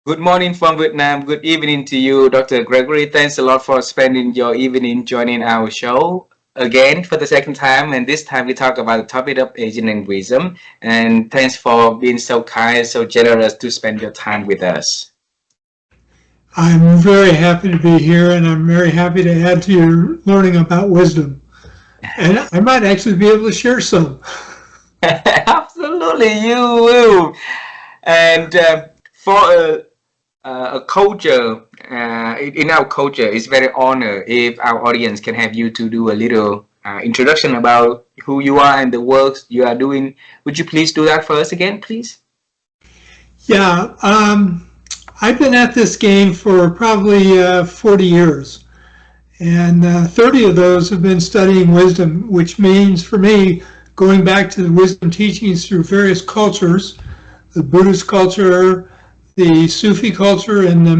Good morning from Vietnam. Good evening to you, Dr. Gregory. Thanks a lot for spending your evening joining our show again for the second time. And this time we talk about the topic of aging linguism. And thanks for being so kind, so generous to spend your time with us. I'm very happy to be here, and I'm very happy to add to your learning about wisdom. And I might actually be able to share some. Absolutely, you will. And for a culture, in our culture, it's very honored if our audience can have you to do a little introduction about who you are and the works you are doing. Would you please do that for us again, please? Yeah, I've been at this game for probably 40 years, and 30 of those have been studying wisdom, which means for me, going back to the wisdom teachings through various cultures, the Buddhist culture, the Sufi culture in the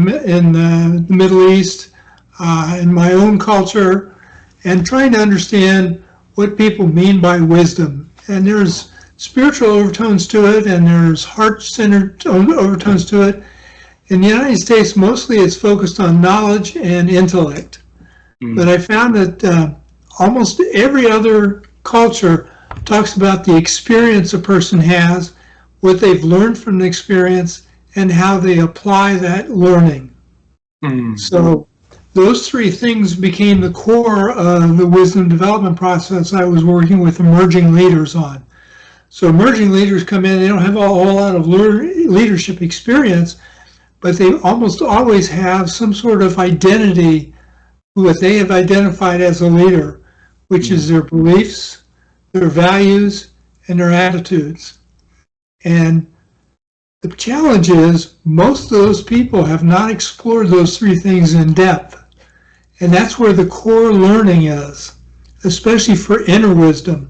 Middle East, and my own culture, and trying to understand what people mean by wisdom. And there's spiritual overtones to it, and there's heart-centered overtones to it. In the United States, mostly it's focused on knowledge and intellect. But I found that almost every other culture talks about the experience a person has, what they've learned from the experience, and how they apply that learning. So those three things became the core of the wisdom development process I was working with emerging leaders on. So emerging leaders come in, they don't have a whole lot of leadership experience, but they almost always have some sort of identity, what they have identified as a leader, which is their beliefs, their values, and their attitudes. And the challenge is most of those people have not explored those three things in depth. And that's where the core learning is, especially for inner wisdom.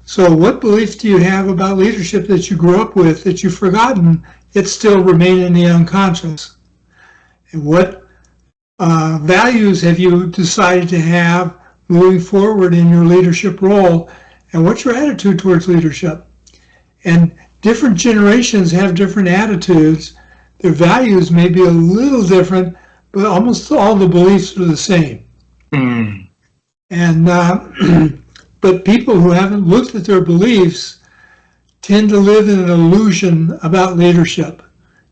So what beliefs do you have about leadership that you grew up with that you've forgotten, yet still remain in the unconscious? And what values have you decided to have moving forward in your leadership role? And what's your attitude towards leadership? And different generations have different attitudes. Their values may be a little different, but almost all the beliefs are the same. And but people who haven't looked at their beliefs tend to live in an illusion about leadership.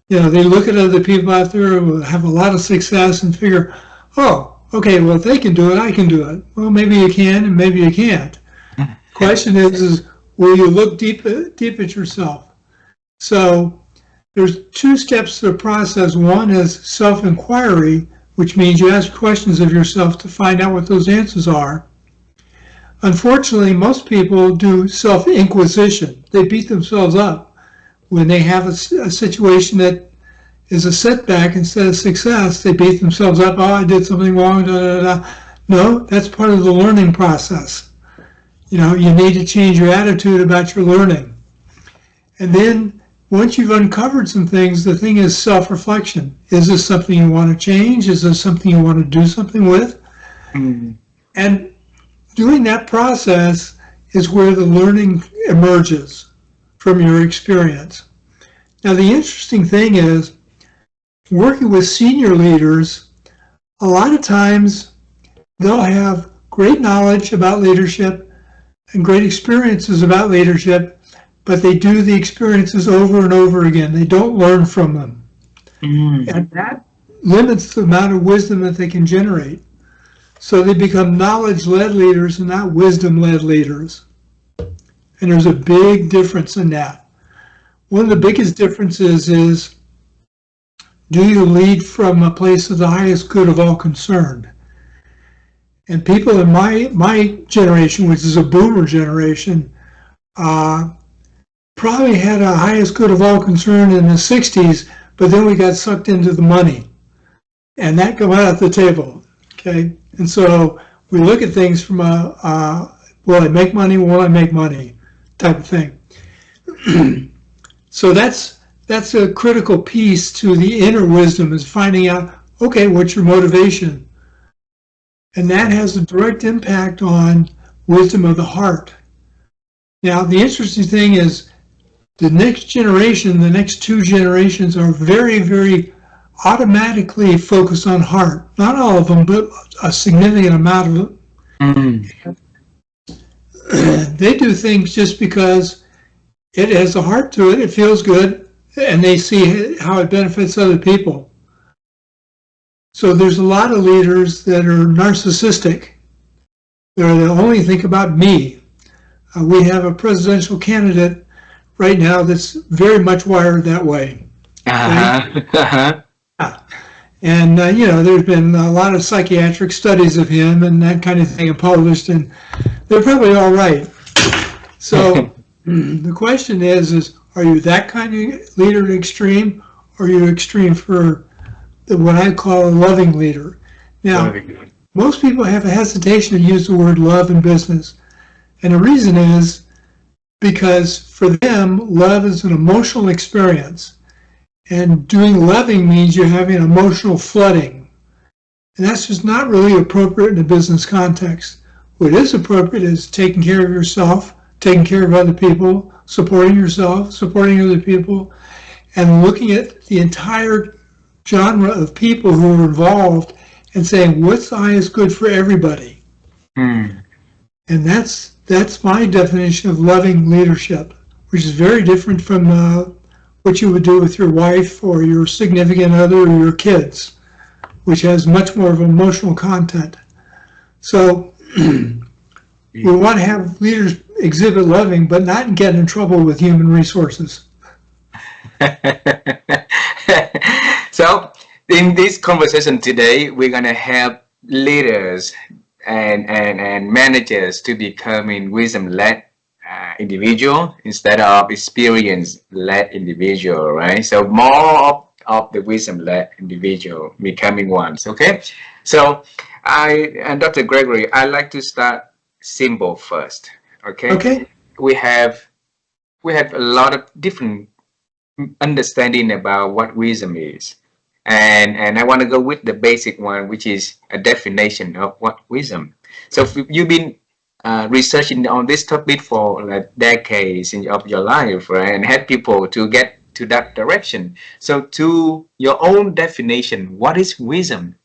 You know, they look at other people out there who have a lot of success and figure, oh, okay, well, if they can do it, I can do it. Well, maybe you can and maybe you can't. The question is will you look deep at yourself? So there's two steps to the process. One is self-inquiry, which means you ask questions of yourself to find out what those answers are. Unfortunately, most people do self-inquisition. They beat themselves up when they have a situation that is a setback instead of success. They beat themselves up. Oh, I did something wrong. Da, da, da. No, that's part of the learning process. You know, you need to change your attitude about your learning. And then once you've uncovered some things, the thing is self-reflection. Is this something you want to change? Is this something you want to do something with? And doing that process is where the learning emerges from your experience. Now, the interesting thing is, working with senior leaders, a lot of times they'll have great knowledge about leadership and great experiences about leadership, but they do the experiences over and over again. They don't learn from them. And that limits the amount of wisdom that they can generate. So they become knowledge-led leaders and not wisdom-led leaders. And there's a big difference in that. One of the biggest differences is, do you lead from a place of the highest good of all concerned? And people in my generation, which is a boomer generation, probably had a highest good of all concerned in the 60s, but then we got sucked into the money. And that got out the table, okay? And so we look at things from will I make money, will I make money type of thing. So that's a critical piece to the inner wisdom, is finding out, okay, what's your motivation? And that has a direct impact on wisdom of the heart. Now, the interesting thing is the next generation, the next two generations are very, very automatically focus on heart. Not all of them, but a significant amount of them. Mm. They do things just because it has a heart to it, it feels good, and they see how it benefits other people. So there's a lot of leaders that are narcissistic. They only think about me. We have a presidential candidate right now that's very much wired that way. Uh-huh. Uh-huh. And, there's been a lot of psychiatric studies of him and that kind of thing published, and they're probably all right. So the question is, are you that kind of leader to extreme, or are you extreme for what I call a loving leader? Now, most people have a hesitation to use the word love in business. And the reason is because for them, love is an emotional experience. And doing loving means you're having emotional flooding. And that's just not really appropriate in a business context. What is appropriate is taking care of yourself, taking care of other people, supporting yourself, supporting other people, and looking at the entire genre of people who are involved and saying, what's the highest good for everybody? Mm. And that's my definition of loving leadership, which is very different from what you would do with your wife or your significant other or your kids, which has much more of emotional content. So we want to have leaders exhibit loving, but not get in trouble with human resources. So in this conversation today, we're going to help leaders and managers to becoming wisdom-led individual instead of experience-led individual, right? So more of the wisdom-led individual becoming ones, okay? So Dr. Gregory, I like to start simple first, okay? Okay. We have a lot of different understanding about what wisdom is. And I want to go with the basic one, which is a definition of what wisdom. So if you've been researching on this topic for like decades of your life, right, and help people to get to that direction. So to your own definition, what is wisdom?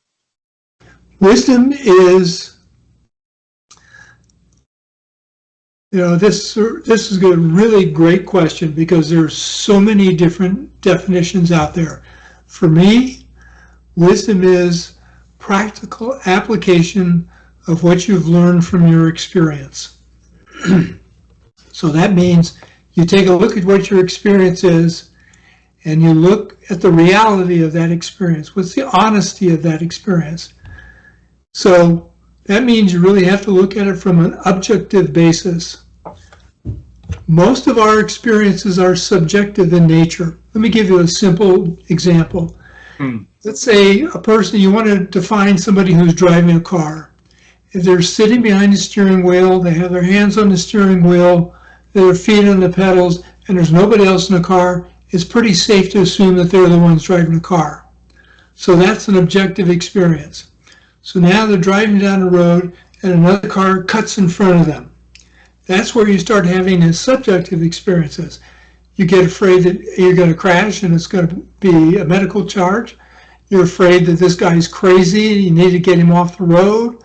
Wisdom is, this is a really great question because there's so many different definitions out there. For me, wisdom is practical application of what you've learned from your experience. So that means you take a look at what your experience is and you look at the reality of that experience. What's the honesty of that experience? So that means you really have to look at it from an objective basis. Most of our experiences are subjective in nature. Let me give you a simple example. Let's say a person, you want to define somebody who's driving a car. If they're sitting behind the steering wheel, they have their hands on the steering wheel, their feet on the pedals, and there's nobody else in the car, it's pretty safe to assume that they're the ones driving the car. So that's an objective experience. So now they're driving down the road and another car cuts in front of them. That's where you start having the subjective experiences. You get afraid that you're going to crash and it's going to be a medical charge. You're afraid that this guy's crazy and you need to get him off the road.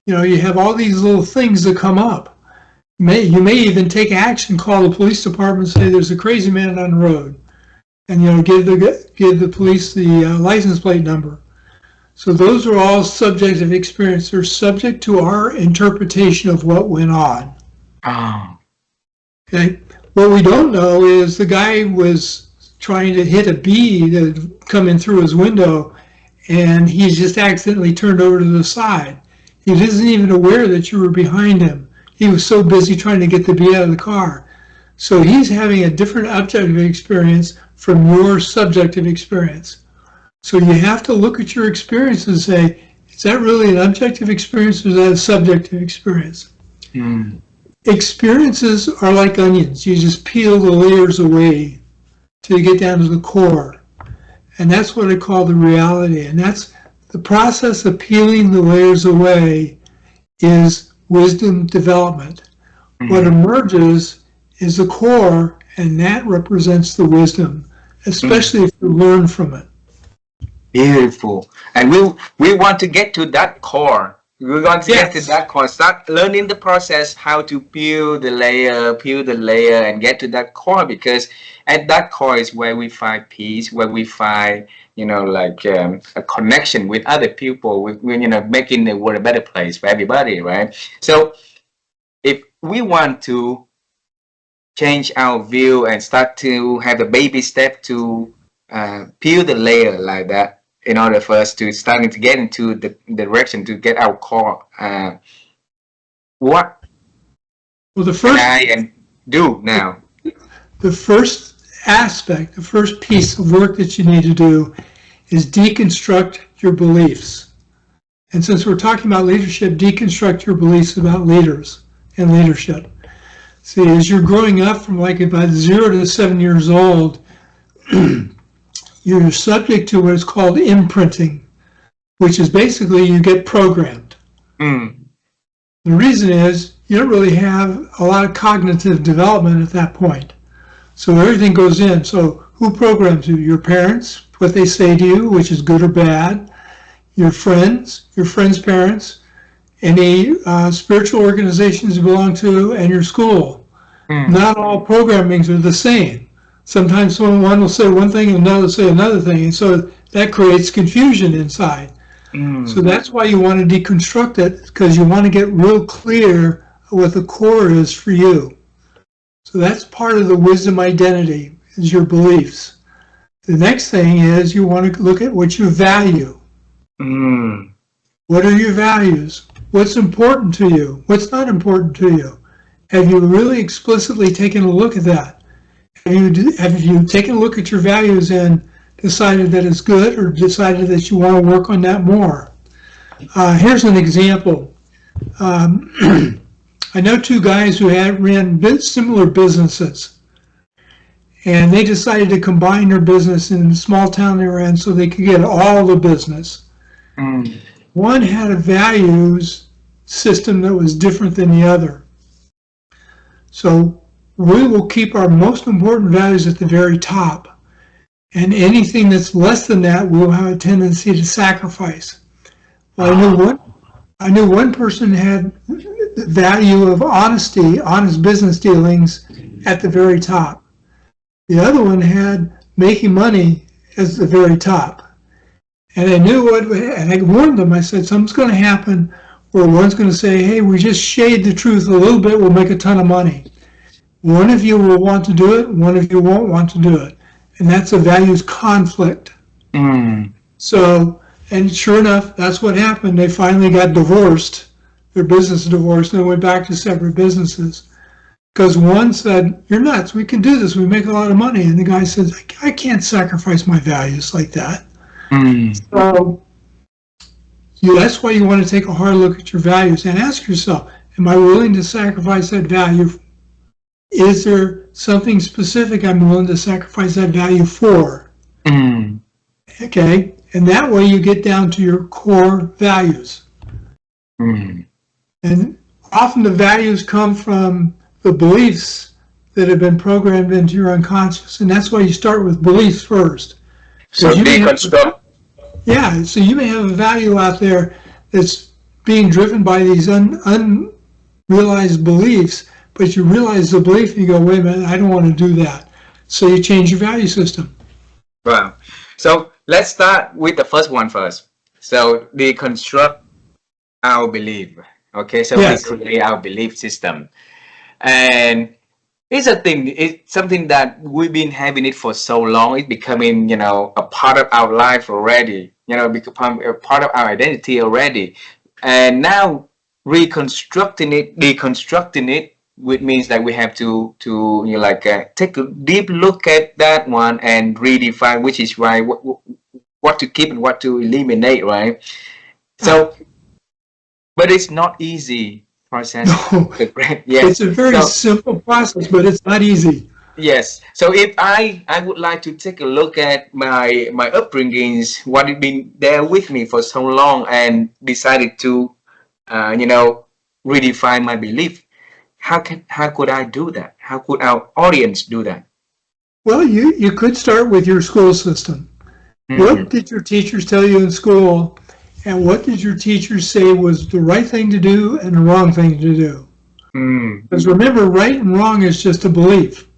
You have all these little things that come up. You may even take action, call the police department and say there's a crazy man on the road. And give the police the license plate number. So those are all subjective experiences. They're subject to our interpretation of what went on. Oh. Okay. What we don't know is the guy was trying to hit a bee that had come in through his window, and he just accidentally turned over to the side. He wasn't even aware that you were behind him. He was so busy trying to get the bee out of the car. So he's having a different objective experience from your subjective experience. So you have to look at your experience and say, is that really an objective experience or is that a subjective experience? Experiences are like onions. You just peel the layers away till you get down to the core. And that's what I call the reality. And that's the process of peeling the layers away is wisdom development. What emerges is the core, and that represents the wisdom, especially if you learn from it. Beautiful. And we want to get to that core. We want to get to Yes. that core. Start learning the process how to peel the layer, and get to that core, because at that core is where we find peace, where we find, like a connection with other people, with making the world a better place for everybody, right? So if we want to change our view and start to have a baby step to peel the layer like that, in order for us to starting to get into the direction to get our core, what Well, can I do now? the first aspect, the first piece of work that you need to do is deconstruct your beliefs. And since we're talking about leadership, deconstruct your beliefs about leaders and leadership. See, as you're growing up from like about 0 to 7 years old, you're subject to what is called imprinting, which is basically you get programmed. Mm. The reason is you don't really have a lot of cognitive development at that point. So everything goes in. So who programs you? Your parents, what they say to you, which is good or bad, your friends' parents, any spiritual organizations you belong to, and your school. Mm. Not all programmings are the same. Sometimes one will say one thing and another will say another thing, and so that creates confusion inside. Mm. So that's why you want to deconstruct it, because you want to get real clear what the core is for you. So that's part of the wisdom identity, is your beliefs. The next thing is you want to look at what you value. Mm. What are your values? What's important to you? What's not important to you? Have you really explicitly taken a look at that? Have you taken a look at your values and decided that it's good, or decided that you want to work on that more? Here's an example. I know two guys who ran similar businesses, and they decided to combine their business in the small town they were in so they could get all the business. Mm. One had a values system that was different than the other. So we will keep our most important values at the very top, and anything that's less than that, we'll have a tendency to sacrifice. Well, I knew one person had the value of honesty, honest business dealings at the very top. The other one had making money as the very top. And I knew and I warned them, I said, something's going to happen where one's going to say, hey, we just shade the truth a little bit, we'll make a ton of money. One of you will want to do it, one of you won't want to do it. And that's a values conflict. Mm. So, and sure enough, that's what happened. They finally got divorced, their business divorced, and went back to separate businesses. Because one said, you're nuts, we can do this, we make a lot of money. And the guy says, I can't sacrifice my values like that. Mm. So that's why you want to take a hard look at your values and ask yourself, am I willing to sacrifice that value? Is there something specific I'm willing to sacrifice that value for? Mm. Okay, and that way you get down to your core values. Mm. And often the values come from the beliefs that have been programmed into your unconscious, and that's why you start with beliefs first. So deconstruct. Yeah, so you may have a value out there that's being driven by these unrealized beliefs, but you realize the belief and you go, wait a minute, I don't want to do that. So you change your value system. Wow. So let's start with the first one first. So deconstruct our belief. Okay, so yes. We create our belief system. And it's something that we've been having it for so long. It's becoming, a part of our life already, become a part of our identity already. And now deconstructing it, which means that we have to take a deep look at that one and redefine which is right, what to keep and what to eliminate, right? So, but it's not easy process. No, yes. It's a very simple process, but it's not easy. Yes. So if I would like to take a look at my upbringings, what had been there with me for so long, and decided to, redefine my belief. How could I do that? How could our audience do that? Well, you could start with your school system. What did your teachers tell you in school, and what did your teachers say was the right thing to do and the wrong thing to do? Because remember, right and wrong is just a belief,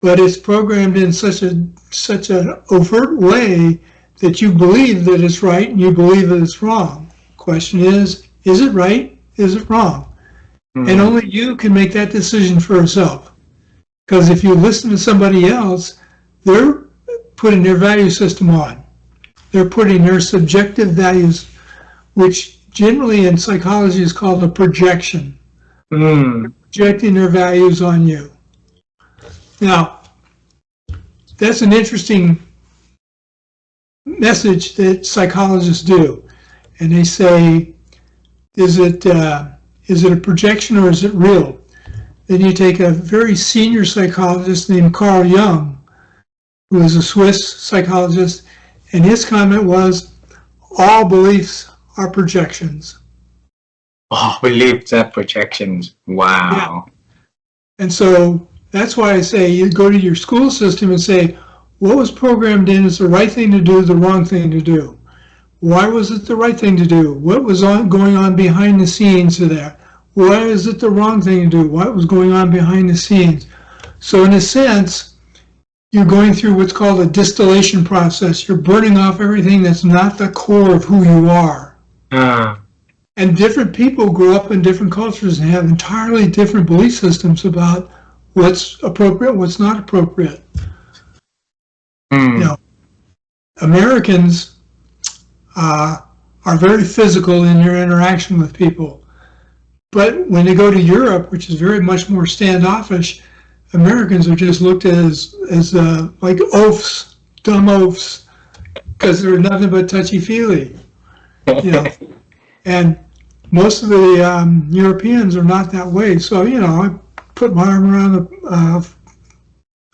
but it's programmed in such an overt way that you believe that it's right and you believe that it's wrong. Question is it right? Is it wrong? And only you can make that decision for yourself. Because if you listen to somebody else, they're putting their value system on. They're putting their subjective values, which generally in psychology is called a projection. They're projecting their values on you. Now, that's an interesting message that psychologists do. And they say, is it a projection or is it real? Then you take a very senior psychologist named Carl Jung, who is a Swiss psychologist, and his comment was, all beliefs are projections. All beliefs are projections. Wow. Yeah. And so that's why I say you go to your school system and say, what was programmed in is the right thing to do, the wrong thing to do? Why was it the right thing to do? What was going on behind the scenes of that? Why is it the wrong thing to do? What was going on behind the scenes? So in a sense, you're going through what's called a distillation process. You're burning off everything that's not the core of who you are. And different people grow up in different cultures and have entirely different belief systems about what's appropriate, what's not appropriate. You know, Americans are very physical in their interaction with people. But when they go to Europe, which is very much more standoffish, Americans are just looked at as like oafs, dumb oafs, because they're nothing but touchy-feely. You know, and most of the Europeans are not that way. So, you know, I put my arm around the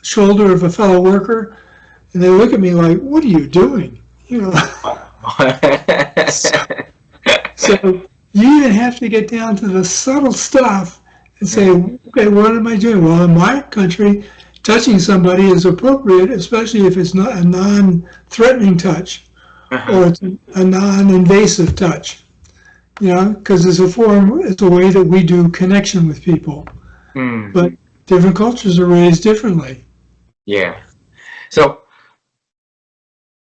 shoulder of a fellow worker, and they look at me like, "What are you doing?" You know. So you even have to get down to the subtle stuff and say, okay, what am I doing? Well, in my country, touching somebody is appropriate, especially if it's not a non-threatening touch or it's a non-invasive touch. You know, because it's a way that we do connection with people. But different cultures are raised differently. Yeah. So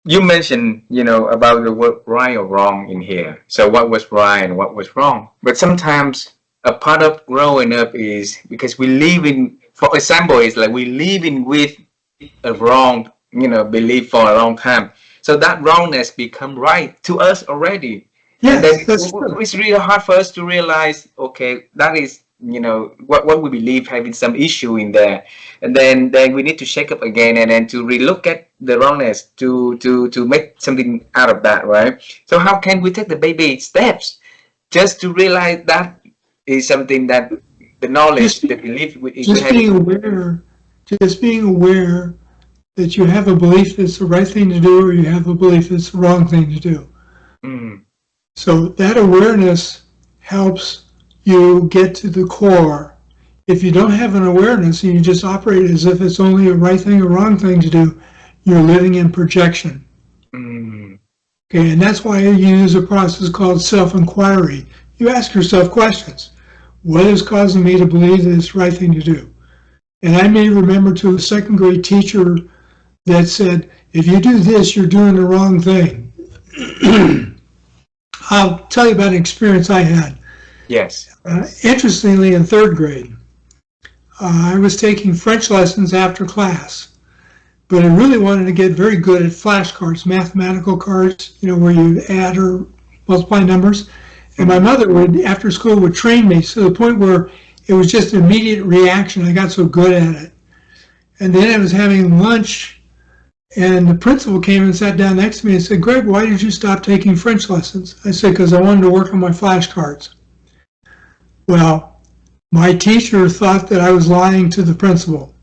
you mentioned, you know, about the word right or wrong in here. So what was right and what was wrong? But sometimes a part of growing up is because we live in, for example, it's like we living with a wrong, you know, belief for a long time. So that wrongness become right to us already. Yes, and then that's true. it's really hard for us to realize, okay, that is, you know, what we believe having some issue in there, and then we need to shake up again and then to relook at the wrongness to make something out of that, right? So how can we take the baby steps just to realize that is something that the knowledge, the belief just being aware that you have a belief that's the right thing to do or you have a belief that's the wrong thing to do. So that awareness helps you get to the core. If you don't have an awareness and you just operate as if it's only a right thing or wrong thing to do, you're living in projection. Okay, and that's why you use a process called self-inquiry. You ask yourself questions. What is causing me to believe that it's the right thing to do? And I may remember to a second grade teacher that said, if you do this, you're doing the wrong thing. I'll tell you about an experience I had. Yes. Interestingly, in third grade, I was taking French lessons after class, but I really wanted to get very good at flashcards, mathematical cards, you know, where you add or multiply numbers. And my mother would, after school, would train me to the point where it was just an immediate reaction. I got so good at it. And then I was having lunch, and the principal came and sat down next to me and said, Greg, why did you stop taking French lessons? I said, because I wanted to work on my flashcards. Well, my teacher thought that I was lying to the principal.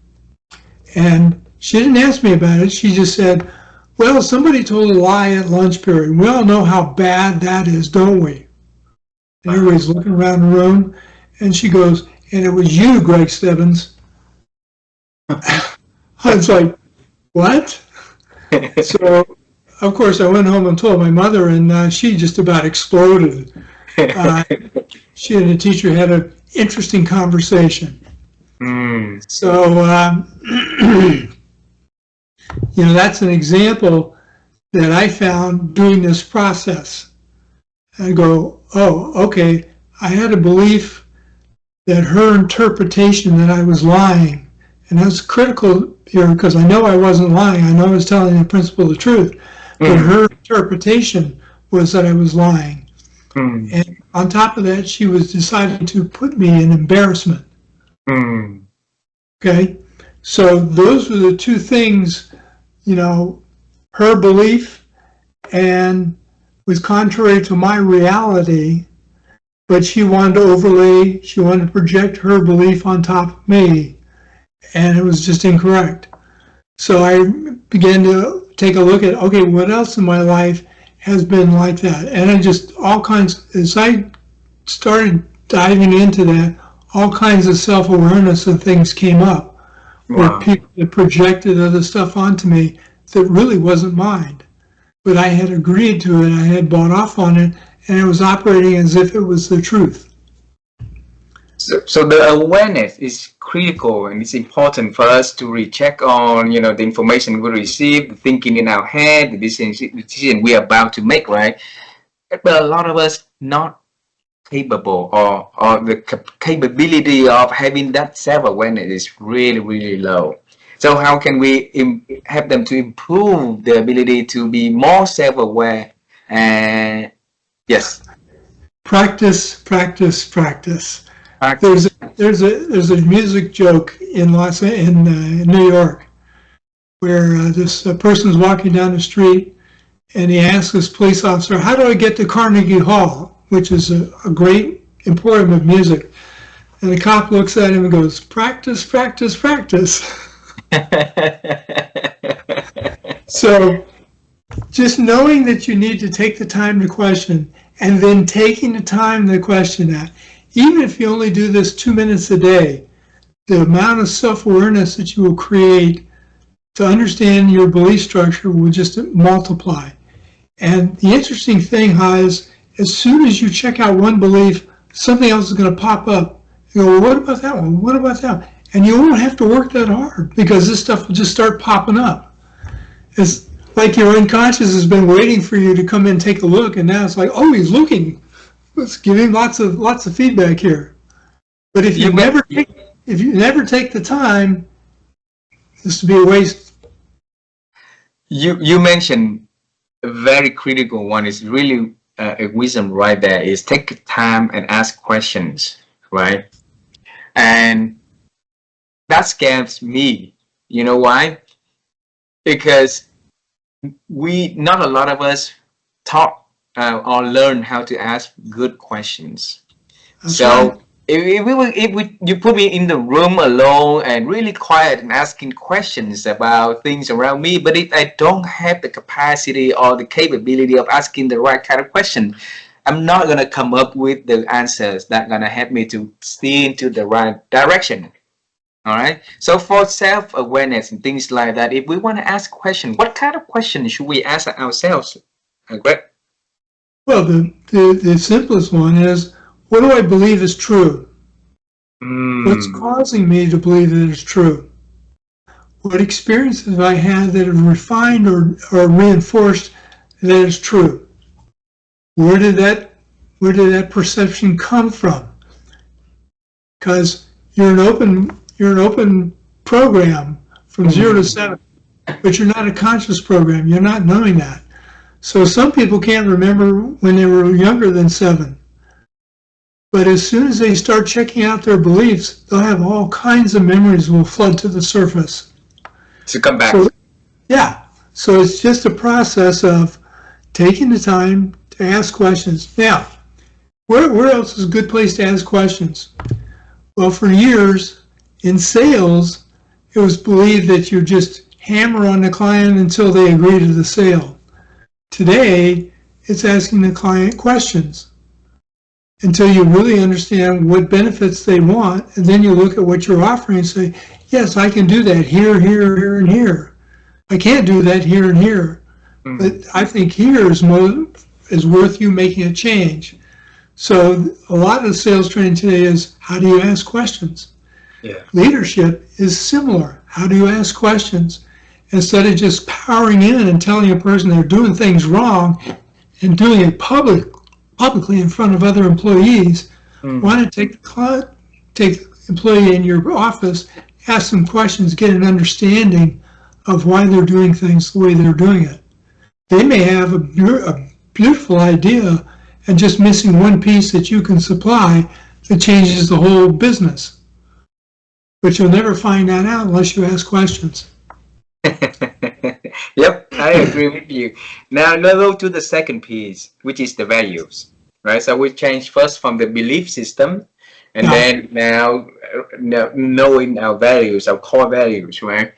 And she didn't ask me about it. She just said, well, somebody told a lie at lunch period. We all know how bad that is, don't we? And everybody's looking around the room, and she goes, and it was you, Greg Stebbins. I was like, what? So, of course, I went home and told my mother, and she just about exploded. Uh, she and the teacher had an interesting conversation. Mm. So, that's an example that I found doing this process. I go, oh, okay, I had a belief that her interpretation that I was lying, and that's critical here because I know I wasn't lying. I know I was telling the principal the truth, but her interpretation was that I was lying. Mm. And on top of that, she was deciding to put me in embarrassment. Mm. Okay, so those were the two things, her belief and was contrary to my reality, but she wanted to project her belief on top of me, and it was just incorrect. So I began to take a look at, okay, what else in my life has been like that? And as I started diving into that, all kinds of self-awareness and things came up where Wow. people had projected other stuff onto me that really wasn't mine. But I had agreed to it, I had bought off on it, and it was operating as if it was the truth. So the awareness is critical, and it's important for us to recheck on, the information we receive, the thinking in our head, the decision we are about to make, right? But a lot of us not capable, or the capability of having that self-awareness is really, really low. So how can we help them to improve the ability to be more self-aware? And yes, Practice, practice, practice. practice. There's a music joke in New York where this person's walking down the street and he asks this police officer, "How do I get to Carnegie Hall?" Which is a great emporium of music. And the cop looks at him and goes, "Practice, practice, practice." So just knowing that you need to take the time to question, and then taking the time to question that, even if you only do this 2 minutes a day, the amount of self-awareness that you will create to understand your belief structure will just multiply. And the interesting thing, is as soon as you check out one belief, something else is going to pop up. You go, well, what about that one? What about that one? And you won't have to work that hard because this stuff will just start popping up. It's like your unconscious has been waiting for you to come in and take a look, and now it's like, oh, he's looking. Let's give him lots of feedback here. But if you never take the time, this will be a waste. You mentioned a very critical one. Is really a wisdom right there. Is take time and ask questions, right? And that scares me. You know why? Because not a lot of us taught or learn how to ask good questions. That's So right. if you put me in the room alone and really quiet and asking questions about things around me, but if I don't have the capacity or the capability of asking the right kind of question, I'm not gonna come up with the answers that gonna help me to steer into the right direction. All right. So for self-awareness and things like that, if we want to ask questions, what kind of questions should we ask ourselves? Greg? Well, the simplest one is, what do I believe is true? What's causing me to believe that it's true? What experiences have I had that have refined or reinforced that it's true? Where did that perception come from? Because you're an open program from 0 to 7, but you're not a conscious program. You're not knowing that. So some people can't remember when they were younger than 7. But as soon as they start checking out their beliefs, they'll have all kinds of memories will flood to the surface. To come back. So, yeah. So it's just a process of taking the time to ask questions. Now, where else is a good place to ask questions? Well, for years in sales, it was believed that you just hammer on the client until they agree to the sale. Today, it's asking the client questions until you really understand what benefits they want, and then you look at what you're offering and say, yes, I can do that here, here, here, and here. I can't do that here and here, but I think here is worth you making a change. So a lot of the sales training today is, how do you ask questions? Yeah. Leadership is similar. How do you ask questions? Instead of just powering in and telling a person they're doing things wrong and doing it publicly in front of other employees, why not take the employee in your office, ask them questions, get an understanding of why they're doing things the way they're doing it. They may have a beautiful idea and just missing one piece that you can supply that changes the whole business. But you'll never find that out unless you ask questions. Yep, I agree with you. Now let's go to the second piece, which is the values, right? So we change first from the belief system, and then now knowing our values, our core values, right?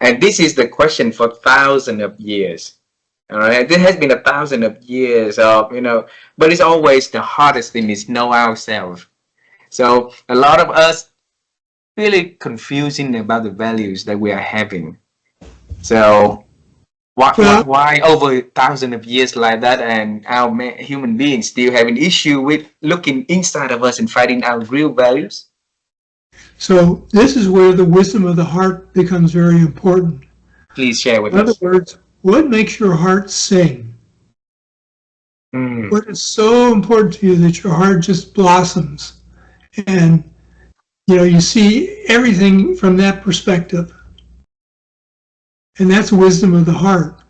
And this is the question for thousands of years. All right, there has been 1,000 of years of, but it's always the hardest thing is know ourselves. So a lot of us really confusing about the values that we are having. So why over 1,000 of years like that, and our human beings still have an issue with looking inside of us and finding our real values? So this is where the wisdom of the heart becomes very important. Please share with us. In us. other words, what makes your heart sing? What is so important to you that your heart just blossoms, and you see everything from that perspective? And that's wisdom of the heart.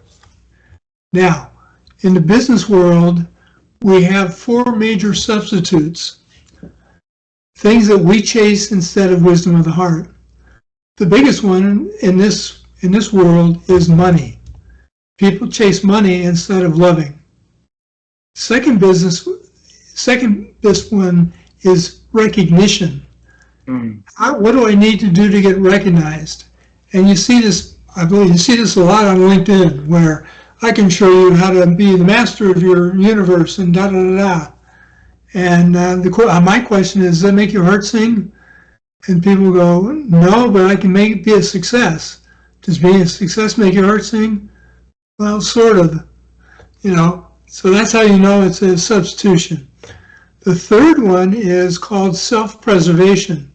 Now, in the business world, we have 4 major substitutes, things that we chase instead of wisdom of the heart. The biggest one in this world is money. People chase money instead of loving. Second best one is recognition. What do I need to do to get recognized? And you see this, I believe you see this a lot on LinkedIn, where I can show you how to be the master of your universe and da-da-da-da. And my question is, does that make your heart sing? And people go, no, but I can be a success. Does being a success make your heart sing? Well, sort of, So that's how you know it's a substitution. The third one is called self-preservation,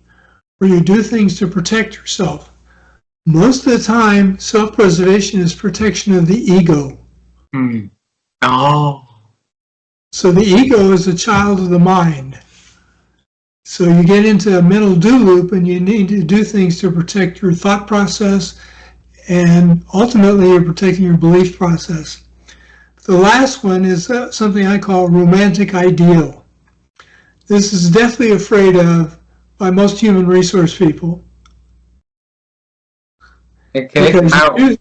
where you do things to protect yourself. Most of the time, self-preservation is protection of the ego. Oh. So the ego is a child of the mind. So you get into a mental do loop, and you need to do things to protect your thought process, and ultimately you're protecting your belief process. The last one is something I call romantic ideal. This is deathly afraid of by most human resource people. Okay. Because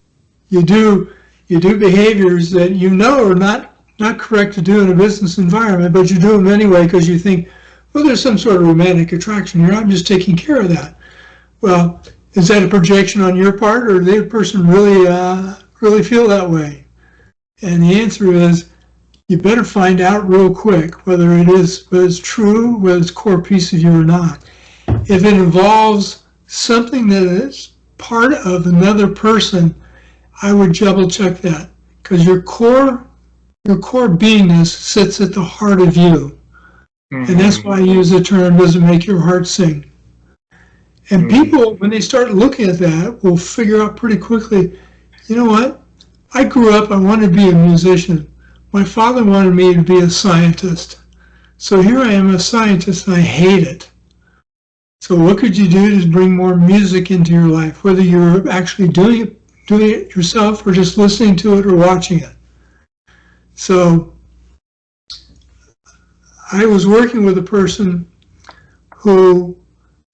you do behaviors that are not correct to do in a business environment, but you do them anyway because you think, well, there's some sort of romantic attraction here. I'm just taking care of that. Well, is that a projection on your part, or did the person really feel that way? And the answer is, you better find out real quick whether it's true, whether it's a core piece of you or not. If it involves something that is part of another person, I would double check that, because your core beingness sits at the heart of you. And that's why I use the term, does it make your heart sing? And people, when they start looking at that, will figure out pretty quickly, you know what? I grew up, I wanted to be a musician. My father wanted me to be a scientist. So here I am, a scientist, and I hate it. So what could you do to bring more music into your life, whether you're actually doing it yourself or just listening to it or watching it? So I was working with a person who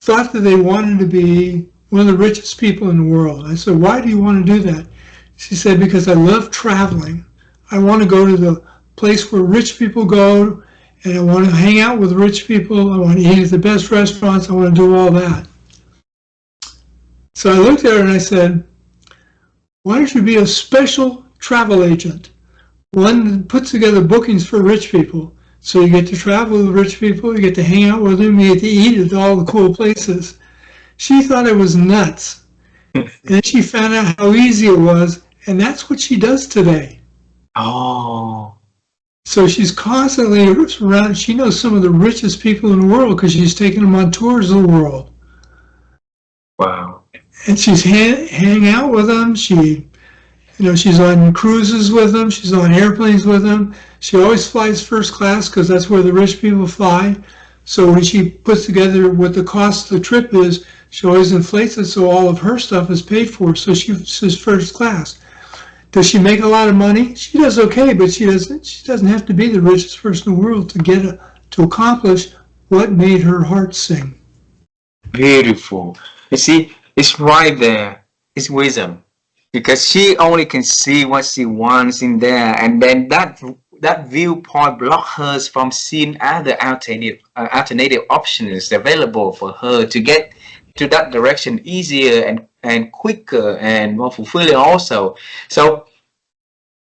thought that they wanted to be one of the richest people in the world. I said, why do you want to do that? She said, because I love traveling. I want to go to the place where rich people go, and I want to hang out with rich people. I want to eat at the best restaurants. I want to do all that. So I looked at her and I said, why don't you be a special travel agent? One that puts together bookings for rich people. So you get to travel with rich people, you get to hang out with them, you get to eat at all the cool places. She thought I was nuts. And she found out how easy it was, And that's what she does today. Oh, So she's constantly around. She knows some of the richest people in the world because she's taken them on tours of the world. wow. And she's hang out with them. She's on cruises with them. She's on airplanes with them. She always flies first class because that's where the rich people fly. So when she puts together what the cost of the trip is, she always inflates it so all of her stuff is paid for. So she's first class. Does she make a lot of money? She does okay, but she doesn't have to be the richest person in the world to accomplish what made her heart sing. Beautiful. You see, it's right there. It's wisdom. Because she only can see what she wants in there, and then that viewpoint blocks her from seeing other alternative options available for her to get to that direction easier and quicker and more fulfilling also. So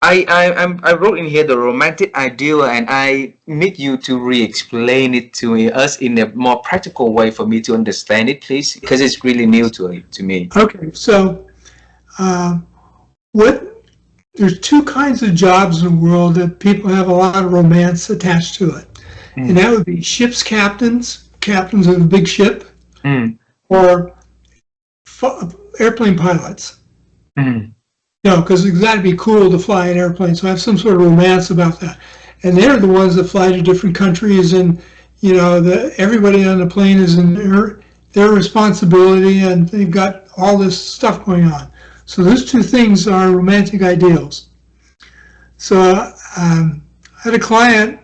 I wrote in here the romantic ideal, and I need you to re-explain it to us in a more practical way for me to understand it, please, because it's really new to me. Okay, so there's two kinds of jobs in the world that people have a lot of romance attached to it. And that would be ship's captains of a big ship, or airplane pilots. Because it's got to be cool to fly an airplane, so I have some sort of romance about that. And they're the ones that fly to different countries, and everybody on the plane is in their responsibility, and they've got all this stuff going on. So those two things are romantic ideals. So I had a client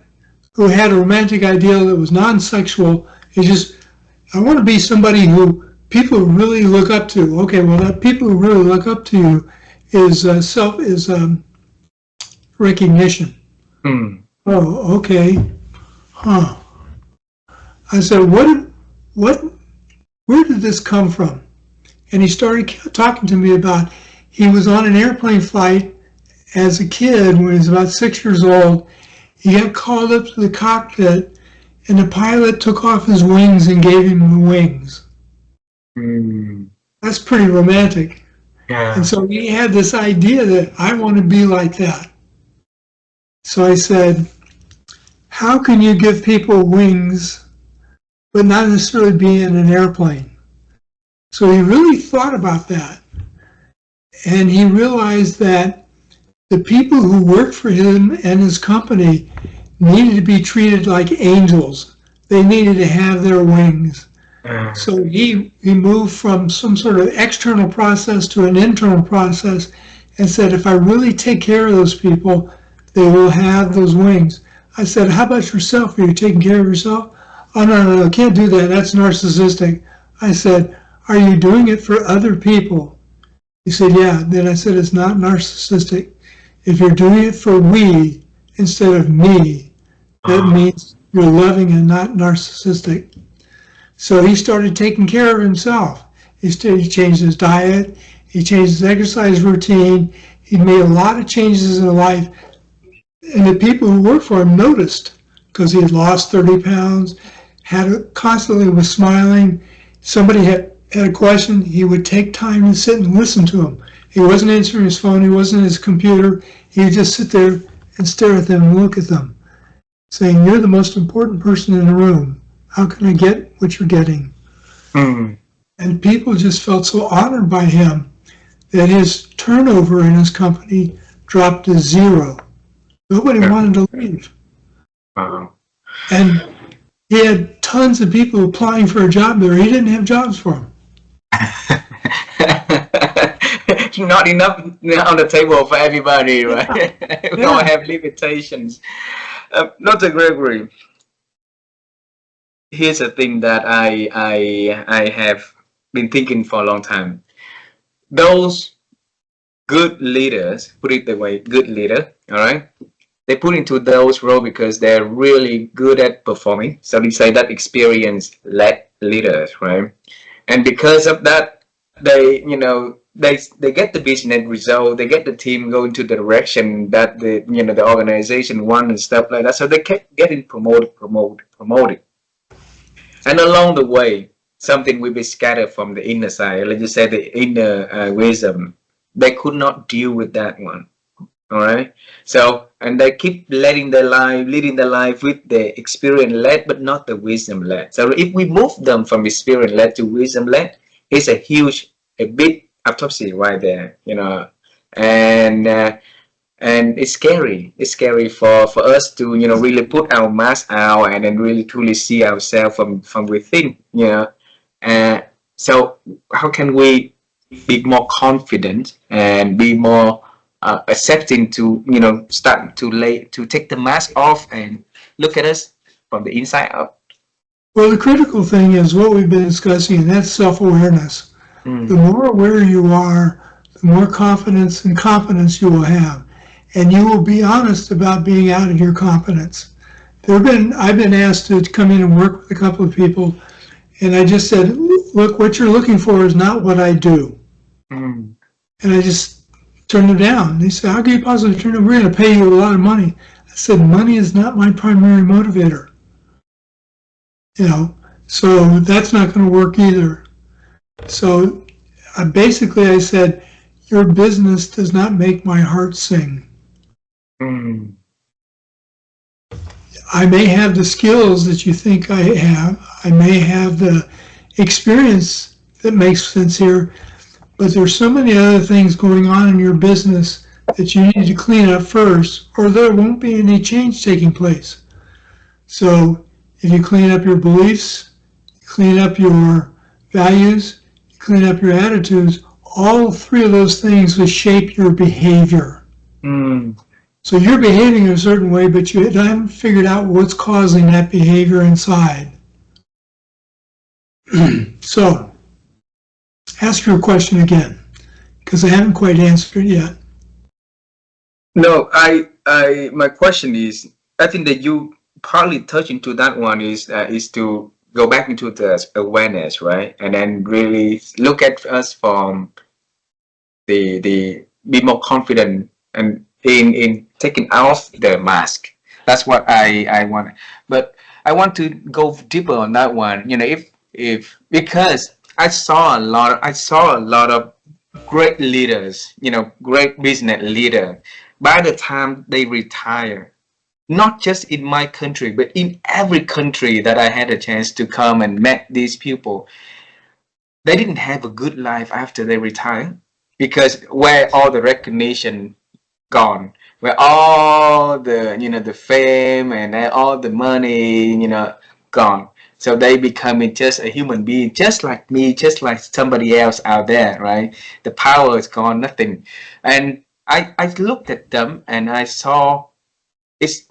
who had a romantic ideal that was non-sexual. I want to be somebody who people really look up to. Okay, well, that people who really look up to you is recognition. Oh, okay. Huh. I said, where did this come from? And he started talking to me about he was on an airplane flight as a kid when he was about 6 years old. He got called up to the cockpit, and the pilot took off his wings and gave him the wings. That's pretty romantic. Yeah. And so he had this idea that I want to be like that. So I said, how can you give people wings but not necessarily be in an airplane? So he really thought about that. And he realized that the people who worked for him and his company needed to be treated like angels. They needed to have their wings. So he moved from some sort of external process to an internal process and said, if I really take care of those people, they will have those wings. I said, how about yourself? Are you taking care of yourself? Oh, no, can't do that. That's narcissistic. I said, are you doing it for other people? He said, yeah. Then I said, it's not narcissistic. If you're doing it for we instead of me, that means you're loving and not narcissistic. So he started taking care of himself. He changed his diet. He changed his exercise routine. He made a lot of changes in life. And the people who worked for him noticed because he had lost 30 pounds, constantly was smiling. Somebody had a question, he would take time to sit and listen to him. He wasn't answering his phone. He wasn't his computer. He would just sit there and stare at them and look at them, saying, you're the most important person in the room. How can I get what you're getting? And people just felt so honored by him that his turnover in his company dropped to zero. Nobody wanted to leave. And he had tons of people applying for a job there. He didn't have jobs for them. Not enough on the table for everybody, right? We all have limitations. Dr. Gregory, here's a thing that I have been thinking for a long time. Those good leaders, put it that way, good leader, all right? They put into those roles because they're really good at performing. So they say that experience-led leaders, right? And because of that, they get the business result, they get the team going to the direction that the organization wants and stuff like that. So they kept getting promoted. And along the way, something will be scattered from the inner side. Let's just say the inner wisdom they could not deal with that one. All right. So, and they keep leading their life with the experience led, but not the wisdom led. So, if we move them from experience led to wisdom led, it's a big autopsy right there, and it's scary. It's scary for us to really put our mask out and then really truly see ourselves from within. And so, how can we be more confident and be more accepting to start to take the mask off and look at us from the inside up? Well, the critical thing is what we've been discussing, and that's self-awareness. The more aware you are, the more confidence and competence you will have. And you will be honest about being out of your competence. I've been asked to come in and work with a couple of people, and I just said, look, what you're looking for is not what I do. And I just turned them down. They said, how can you possibly turn them? We're going to pay you a lot of money. I said, money is not my primary motivator. So that's not going to work either. So basically I said, your business does not make my heart sing. I may have the skills that you think I have. I may have the experience that makes sense here, but there's so many other things going on in your business that you need to clean up first, or there won't be any change taking place. So if you clean up your beliefs, clean up your values, clean up your attitudes, all three of those things will shape your behavior. So you're behaving a certain way, but you haven't figured out what's causing that behavior inside. So ask your question again, because I haven't quite answered it yet. No, my question is, I think that you partly touch into that one is to go back into the awareness, right? And then really look at us from the be more confident and in taking off the mask. That's what I want. But I want to go deeper on that one. If because I saw a lot of great leaders, great business leader. By the time they retire, not just in my country, but in every country that I had a chance to come and met these people, they didn't have a good life after they retire, because where all the recognition gone, where all the fame and all the money gone. So they becoming just a human being, just like me, just like somebody else out there, right? The power is gone, nothing. And I looked at them and I saw it's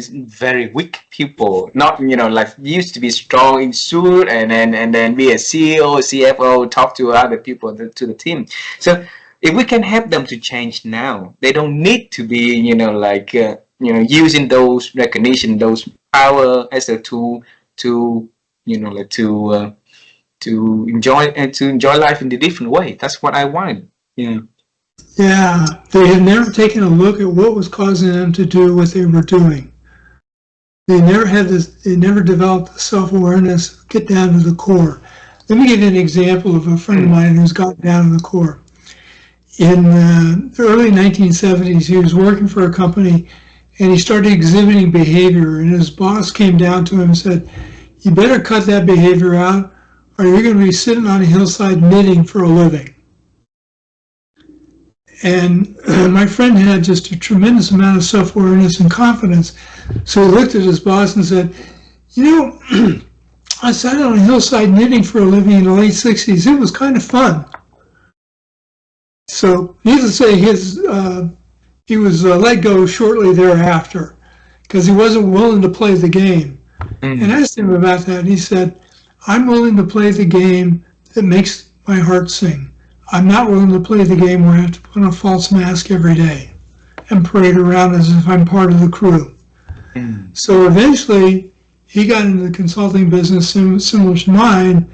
very weak people, not like used to be strong in suit and then be a CEO, CFO, talk to other people, to the team. So if we can help them to change now, they don't need to be using those recognition, those power as a tool to to enjoy life in a different way. That's what I want. Yeah, they had never taken a look at what was causing them to do what they were doing. They never developed the self-awareness, get down to the core. Let me give you an example of a friend of mine who's gotten down to the core. In the early 1970s, he was working for a company and he started exhibiting behavior, and his boss came down to him and said, you better cut that behavior out or you're going to be sitting on a hillside knitting for a living. And my friend had just a tremendous amount of self-awareness and confidence. So he looked at his boss and said, I sat on a hillside knitting for a living in the late 60s. It was kind of fun. So needless to say, he was let go shortly thereafter because he wasn't willing to play the game. And I asked him about that, and he said, I'm willing to play the game that makes my heart sing. I'm not willing to play the game where I have to put on a false mask every day and parade around as if I'm part of the crew. So eventually, he got into the consulting business similar to mine,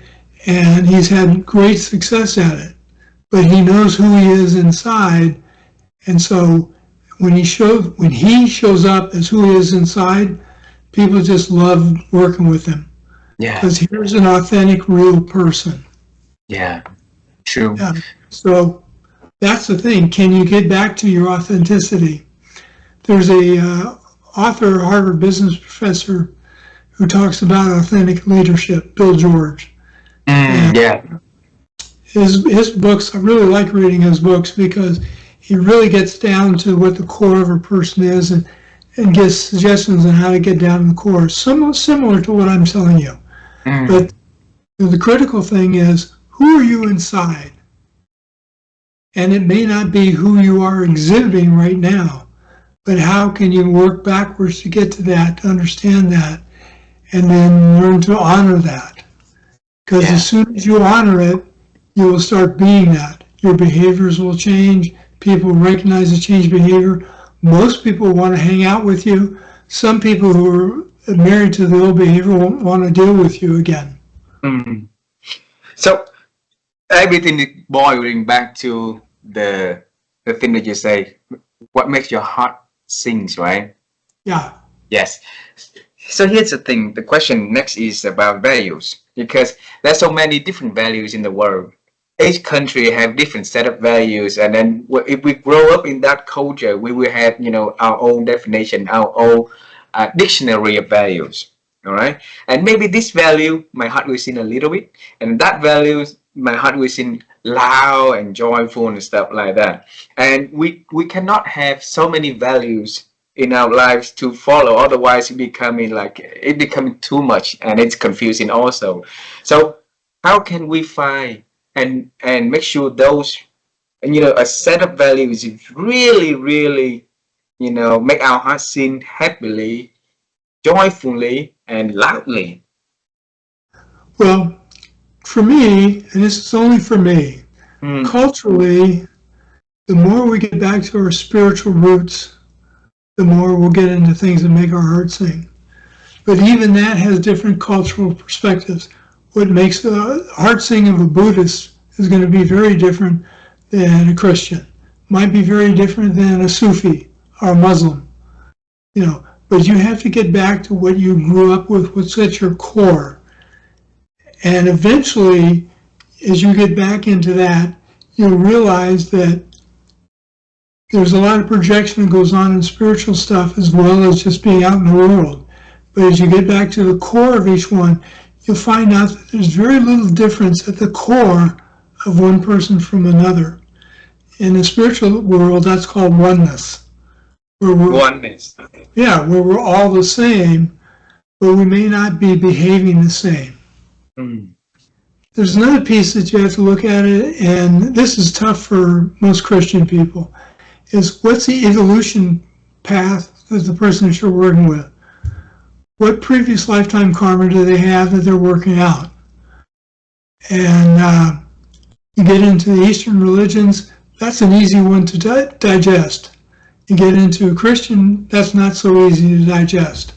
and he's had great success at it. But he knows who he is inside, and so when he shows up as who he is inside, people just love working with him. Yeah. Because here's an authentic, real person. Yeah. True. Yeah. So That's the thing. Can you get back to your authenticity? There's a author, Harvard business professor, who talks about authentic leadership, Bill George. Yeah. His books, I really like reading his books because he really gets down to what the core of a person is and gives suggestions on how to get down to the core. Similar to what I'm telling you. But the critical thing is, who are you inside? And it may not be who you are exhibiting right now, but how can you work backwards to get to that, to understand that, and then learn to honor that? Because as soon as you honor it, you will start being that. Your behaviors will change. People recognize the changed behavior. Most people want to hang out with you. Some people who are married to the old behavior won't want to deal with you again. So everything boiling back to the thing that you say, what makes your heart sings, right? Yeah. Yes. So here's the thing. The question next is about values, because there's so many different values in the world. Each country have different set of values, and then if we grow up in that culture, we will have our own definition, our own dictionary of values. All right, and maybe this value my heart will sing a little bit, and that value my heart will sing loud and joyful and stuff like that. And we cannot have so many values in our lives to follow, otherwise it becoming too much and it's confusing also. So how can we find and make sure those a set of values is really make our heart sing happily, joyfully, and loudly? Well, for me, and this is only for me, culturally, the more we get back to our spiritual roots, the more we'll get into things that make our heart sing. But even that has different cultural perspectives. What makes the heart sing of a Buddhist is going to be very different than a Christian. Might be very different than a Sufi or a Muslim. But you have to get back to what you grew up with, what's at your core. And eventually, as you get back into that, you'll realize that there's a lot of projection that goes on in spiritual stuff as well as just being out in the world. But as you get back to the core of each one, you'll find out that there's very little difference at the core of one person from another. In the spiritual world, that's called oneness. Oneness. Yeah, where we're all the same, but we may not be behaving the same. There's another piece that you have to look at it, and this is tough for most Christian people, is what's the evolution path that the person that you're working with? What previous lifetime karma do they have that they're working out? And you get into the Eastern religions, that's an easy one to digest. You get into a Christian, that's not so easy to digest,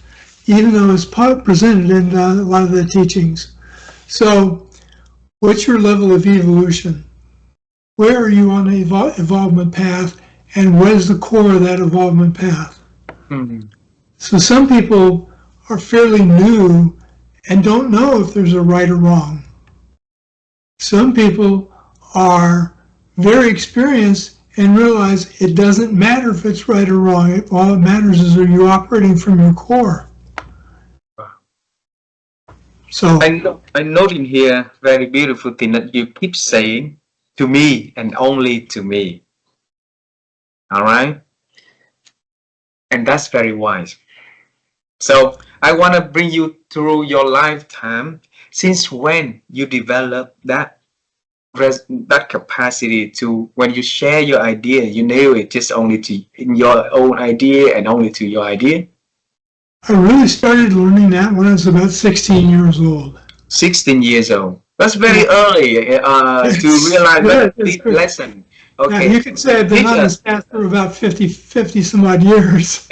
even though it's presented in a lot of the teachings. So, what's your level of evolution? Where are you on the evolvement path, and what is the core of that evolvement path? So some people are fairly new and don't know if there's a right or wrong. Some people are very experienced and realize it doesn't matter if it's right or wrong. All that matters is, are you operating from your core? So I note in here very beautiful thing that you keep saying, to me and only to me. All right? And that's very wise. So I want to bring you through your lifetime. Since when you developed that capacity to, when you share your idea, you know it just only to in your own idea and only to your idea? I really started learning that when I was about 16 years old. 16 years old. That's very early to realize that lesson. Okay. Yeah, you could say I've been on this path for about 50 some odd years.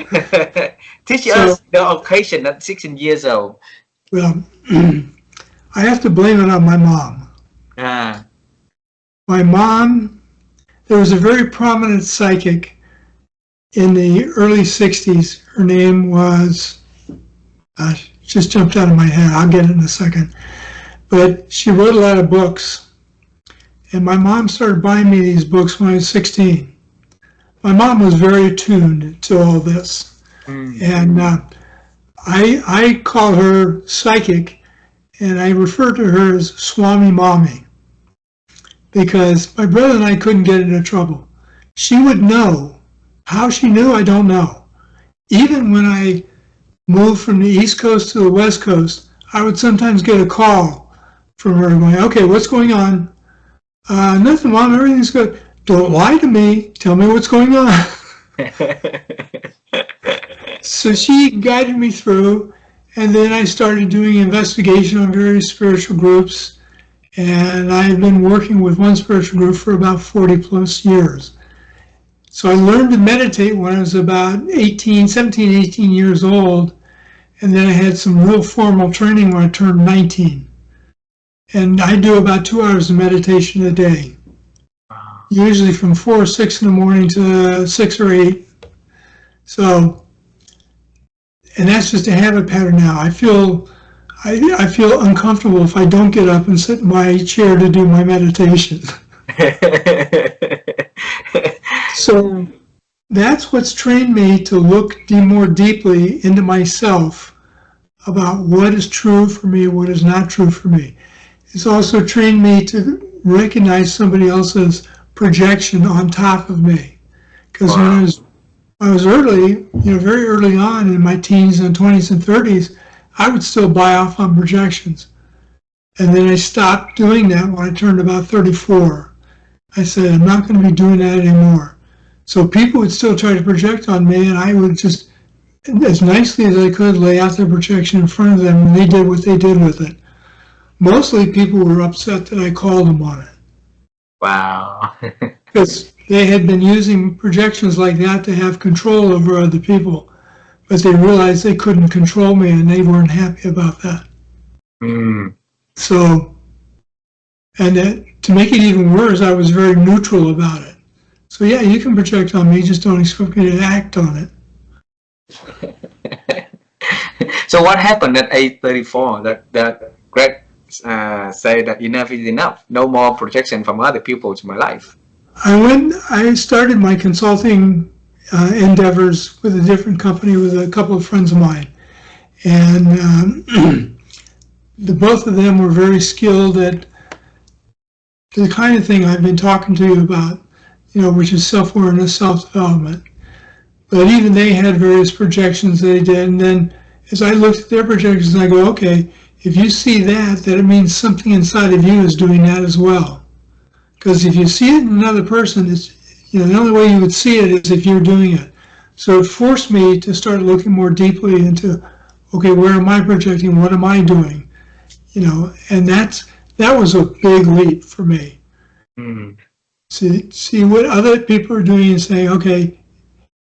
Teach us the occasion at 16 years old. Well, I have to blame it on my mom. My mom, there was a very prominent psychic in the early 60s. Her name was, just jumped out of my head. I'll get it in a second. But she wrote a lot of books. And my mom started buying me these books when I was 16. My mom was very attuned to all this. And I call her psychic, and I refer to her as Swami Mommy, because my brother and I couldn't get into trouble. She would know. How she knew, I don't know. Even when I moved from the East Coast to the West Coast, I would sometimes get a call from her going, okay, what's going on? Nothing, Mom, everything's good. Don't lie to me. Tell me what's going on. So she guided me through, and then I started doing investigation on various spiritual groups, and I've been working with one spiritual group for about 40 plus years. So I learned to meditate when I was about 17, 18 years old, and then I had some real formal training when I turned 19. And I do about 2 hours of meditation a day, usually from 4 or 6 in the morning to 6 or 8. So, and that's just a habit pattern now. I feel uncomfortable if I don't get up and sit in my chair to do my meditation. So that's what's trained me to look more deeply into myself about what is true for me, what is not true for me. It's also trained me to recognize somebody else's projection on top of me. Because when I was early, very early on in my teens and 20s and 30s, I would still buy off on projections. And then I stopped doing that when I turned about 34. I said, I'm not going to be doing that anymore. So people would still try to project on me, and I would just, as nicely as I could, lay out their projection in front of them, and they did what they did with it. Mostly people were upset that I called them on it. Wow. Because they had been using projections like that to have control over other people, but they realized they couldn't control me, and they weren't happy about that. So, and to make it even worse, I was very neutral about it. So yeah, you can project on me, just don't expect me to act on it. So what happened at age 34 that Greg say that enough is enough, no more projection from other people to my life? I started my consulting endeavors with a different company with a couple of friends of mine, and both of them were very skilled at the kind of thing I've been talking to you about, which is self-awareness, self-development. But even they had various projections they did, and then as I looked at their projections, I go, okay, if you see that it means something inside of you is doing that as well. Because if you see it in another person, it's, the only way you would see it is if you're doing it. So it forced me to start looking more deeply into, okay, where am I projecting? What am I doing? And that was a big leap for me. See what other people are doing and saying, okay,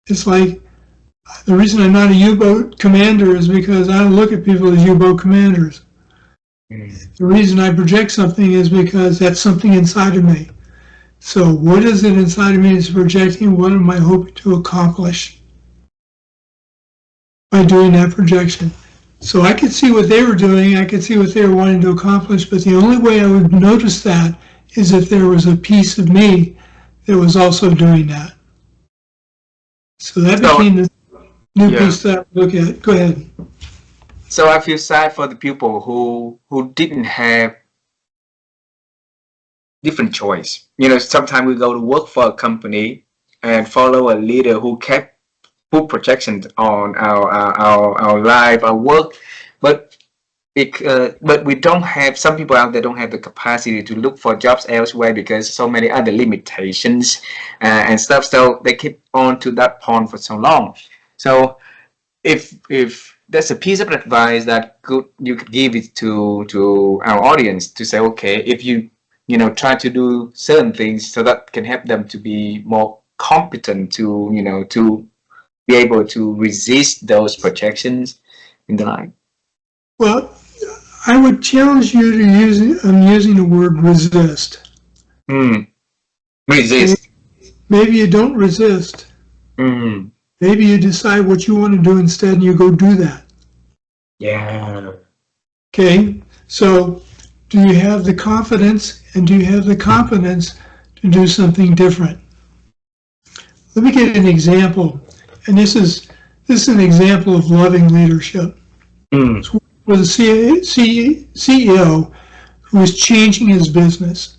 it's like the reason I'm not a U-boat commander is because I don't look at people as U-boat commanders. The reason I project something is because that's something inside of me. So what is it inside of me that's projecting? What am I hoping to accomplish by doing that projection? So I could see what they were doing, I could see what they were wanting to accomplish, but the only way I would notice that is if there was a piece of me that was also doing that. So that became the new piece that I look at. Go ahead. So I feel sad for the people who didn't have different choice. Sometimes we go to work for a company and follow a leader who kept put projections on our life, our work, but we don't have, some people out there don't have the capacity to look for jobs elsewhere because so many other limitations and stuff. So they keep on to that point for so long. So if there's a piece of advice that you could give it to our audience to say, okay, if you try to do certain things so that can help them to be more competent to to be able to resist those projections in the life. Well, I would challenge you to I'm using the word resist. Resist. Maybe you don't resist. Maybe you decide what you want to do instead and you go do that. Yeah. Okay, so do you have the confidence and do you have the competence to do something different? Let me get an example, and this is an example of loving leadership. So with a CEO who was changing his business,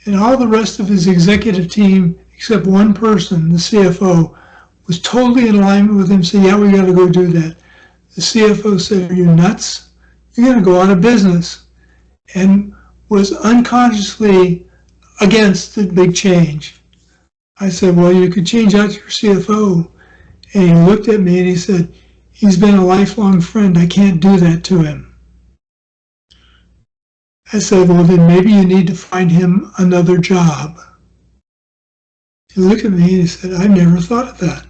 and all the rest of his executive team, except one person, the CFO, was totally in alignment with him, saying, yeah, we got to go do that. The CFO said, are you nuts? You're going to go out of business. And was unconsciously against the big change. I said, well, you could change out your CFO. And he looked at me and he said, he's been a lifelong friend. I can't do that to him. I said, well, then maybe you need to find him another job. He looked at me and he said, I've never thought of that.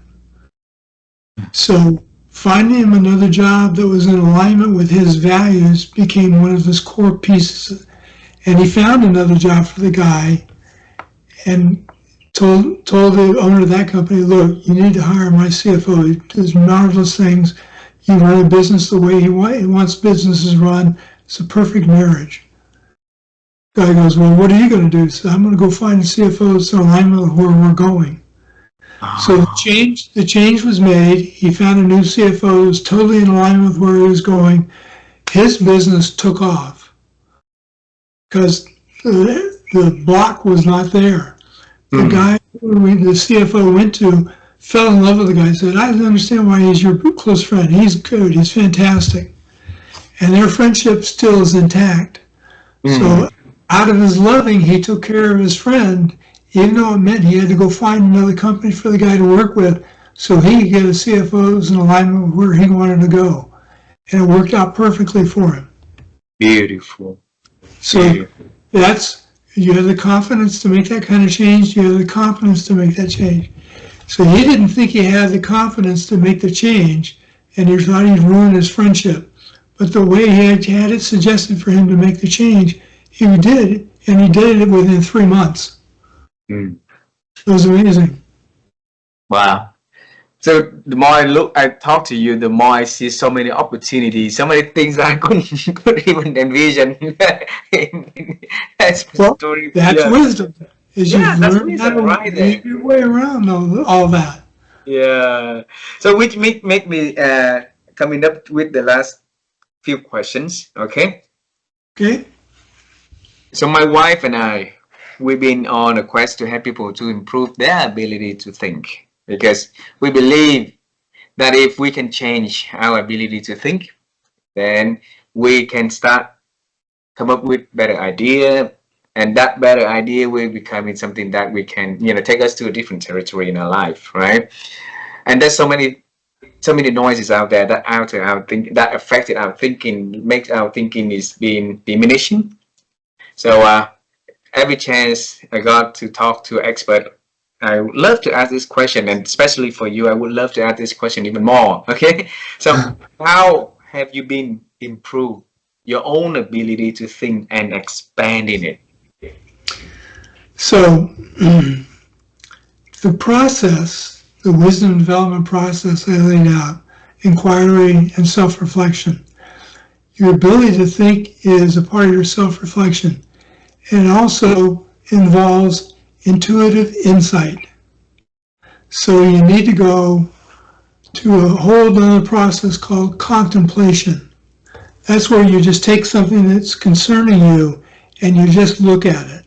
So finding him another job that was in alignment with his values became one of his core pieces. And he found another job for the guy and told the owner of that company, look, you need to hire my CFO. He does marvelous things. You run a business the way he wants businesses run. It's a perfect marriage. The guy goes, well, what are you going to do? So I'm going to go find a CFO that's in alignment with where we're going. So the change was made. He found a new CFO that was totally in alignment with where he was going. His business took off because the block was not there. The guy the CFO went to fell in love with the guy and said, I understand why he's your close friend. He's good. He's fantastic. And their friendship still is intact. So out of his loving, he took care of his friend, even though it meant he had to go find another company for the guy to work with so he could get a CFO that was in alignment with where he wanted to go. And it worked out perfectly for him. Beautiful. So that's, you have the confidence to make that kind of change, you have the confidence to make that change. So he didn't think he had the confidence to make the change, and he thought he'd ruin his friendship. But the way he had it suggested for him to make the change, he did, and he did it within 3 months. It was amazing. Wow. So the more I talk to you, the more I see so many opportunities, so many things I couldn't even envision. That's wisdom. Is you learn how to make your way around all that. Yeah. So which make me coming up with the last few questions. Okay. Okay. So my wife and I, we've been on a quest to help people to improve their ability to think, because we believe that if we can change our ability to think, then we can start come up with better idea, and that better idea will become something that we can, take us to a different territory in our life, right? And there's so many noises out there that alter our think, that affected our thinking, makes our thinking is being diminishing. So every chance I got to talk to an expert, I would love to ask this question, and especially for you, I would love to ask this question even more. Okay, so how have you been improved your own ability to think and expanding it? So the process, the wisdom development process I laid out, inquiry and self-reflection. Your ability to think is a part of your self-reflection, and it also involves intuitive insight. So you need to go to a whole other process called contemplation. That's where you just take something that's concerning you and you just look at it.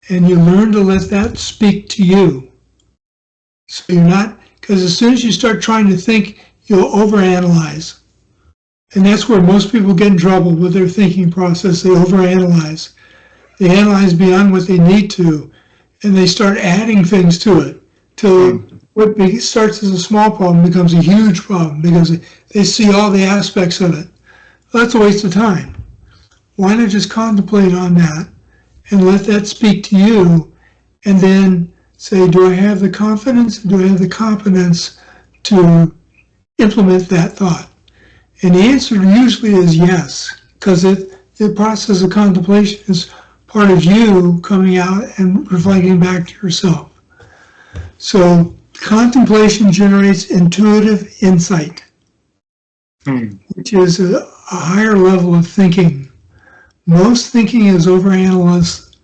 And you learn to let that speak to you. So you're not, because as soon as you start trying to think, you'll overanalyze. And that's where most people get in trouble with their thinking process. They overanalyze. They analyze beyond what they need to, and they start adding things to it till what starts as a small problem becomes a huge problem because they see all the aspects of it. Well, that's a waste of time. Why not just contemplate on that and let that speak to you, and then say, do I have the confidence, do I have the competence to implement that thought? And the answer usually is yes, because the process of contemplation is part of you coming out and reflecting back to yourself. So contemplation generates intuitive insight, which is a higher level of thinking, Most thinking is overanalyzed.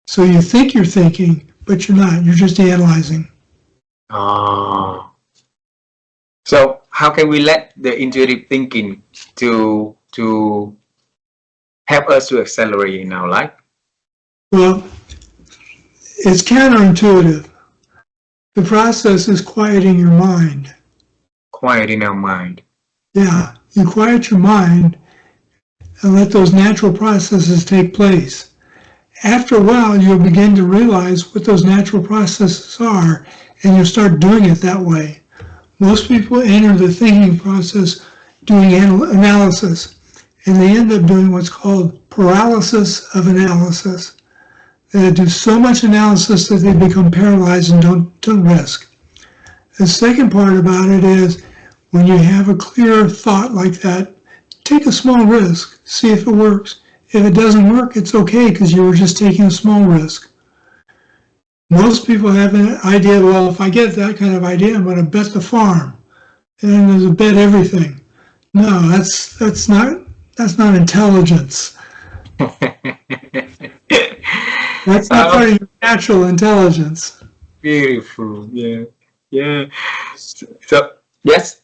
So you think you're thinking, but you're not. You're just analyzing. Oh. So how can we let the intuitive thinking to help us to accelerate in our life? Well, it's counterintuitive. The process is quieting your mind. Quieting our mind. Yeah, you quiet your mind and let those natural processes take place. After a while, you'll begin to realize what those natural processes are, and you'll start doing it that way. Most people enter the thinking process doing analysis, and they end up doing what's called paralysis of analysis. They do so much analysis that they become paralyzed and don't risk. The second part about it is when you have a clear thought like that, take a small risk, see if it works. If it doesn't work, it's okay because you were just taking a small risk. Most people have an idea, well, if I get that kind of idea, I'm going to bet the farm. And then there's a bet everything. No, that's not intelligence. That's not part of your natural intelligence. Beautiful. Yeah. Yeah. So, yes.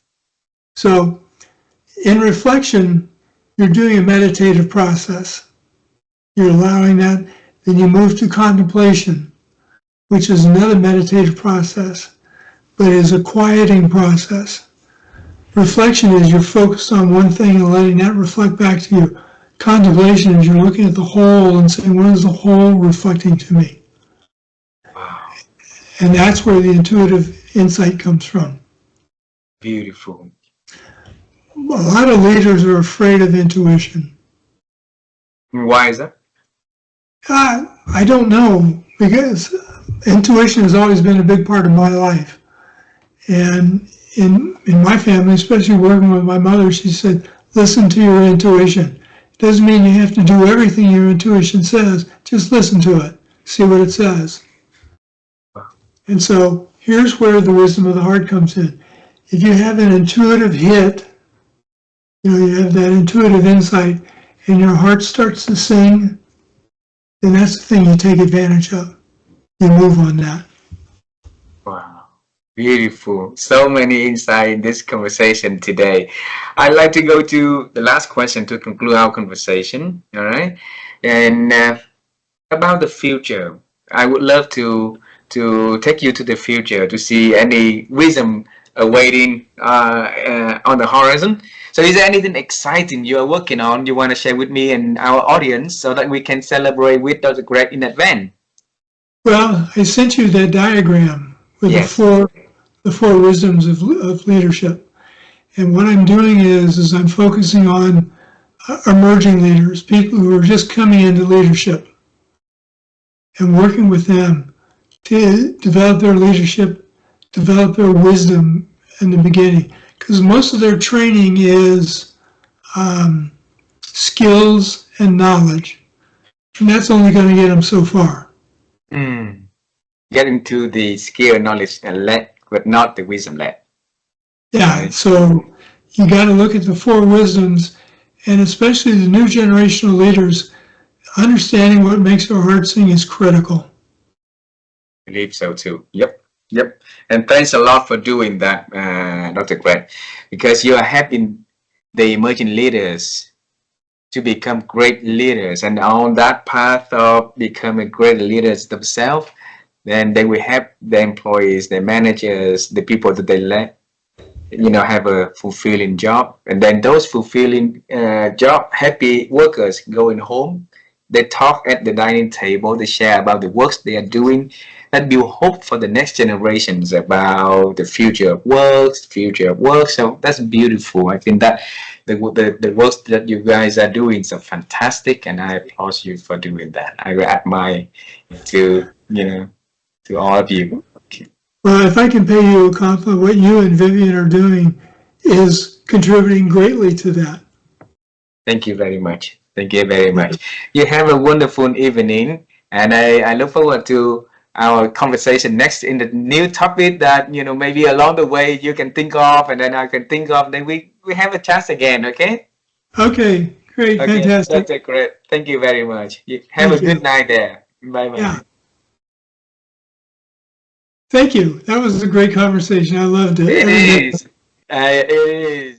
So in reflection, you're doing a meditative process. You're allowing that, then you move to contemplation, which is another meditative process, but is a quieting process. Reflection is you're focused on one thing and letting that reflect back to you. Contemplation is you're looking at the whole and saying, what is the whole reflecting to me? Wow. And that's where the intuitive insight comes from. Beautiful. A lot of leaders are afraid of intuition. Why is that? I don't know, because intuition has always been a big part of my life. And in my family, especially working with my mother, she said, listen to your intuition. It doesn't mean you have to do everything your intuition says. Just listen to it. See what it says. And so here's where the wisdom of the heart comes in. If you have an intuitive hit, you have that intuitive insight, and your heart starts to sing, then that's the thing you take advantage of. You move on that. Wow. Beautiful. So many insight in this conversation today. I'd like to go to the last question to conclude our conversation. All right. And about the future, I would love to take you to the future to see any wisdom awaiting on the horizon. So is there anything exciting you are working on you want to share with me and our audience so that we can celebrate with Dr. Greg in advance? Well, I sent you that diagram with Yes. the four wisdoms of leadership. And what I'm doing is I'm focusing on emerging leaders, people who are just coming into leadership, and working with them to develop their leadership, develop their wisdom in the beginning. Because most of their training is skills and knowledge. And that's only going to get them so far. Get into the skill, knowledge, and led, but not the wisdom led. Yeah, right. So you got to look at the four wisdoms, and especially the new generational leaders, understanding what makes their heart sing is critical. I believe so too. Yep. And thanks a lot for doing that, Dr. Greg, because you are helping the emerging leaders to become great leaders, and on that path of becoming great leaders themselves, then they will help the employees, the managers, the people that they let, have a fulfilling job. And then those fulfilling job, happy workers going home, they talk at the dining table, they share about the works they are doing, that build hope for the next generations about the future of work. So that's beautiful. I think that the work that you guys are doing is fantastic, and I applaud you for doing that. I admire to all of you. Well, if I can pay you a compliment, what you and Vivian are doing is contributing greatly to that. Thank you very much. Thank you very much. You have a wonderful evening, and I look forward to our conversation next in the new topic that maybe along the way you can think of, and then I can think of. Then we have a chance again. Okay. Okay. Great, Okay, fantastic. that's a great. Thank you very much. Have a Thank good you. night there. Bye bye. Yeah, thank you. That was a great conversation. I loved it. It Every minute. is. It is.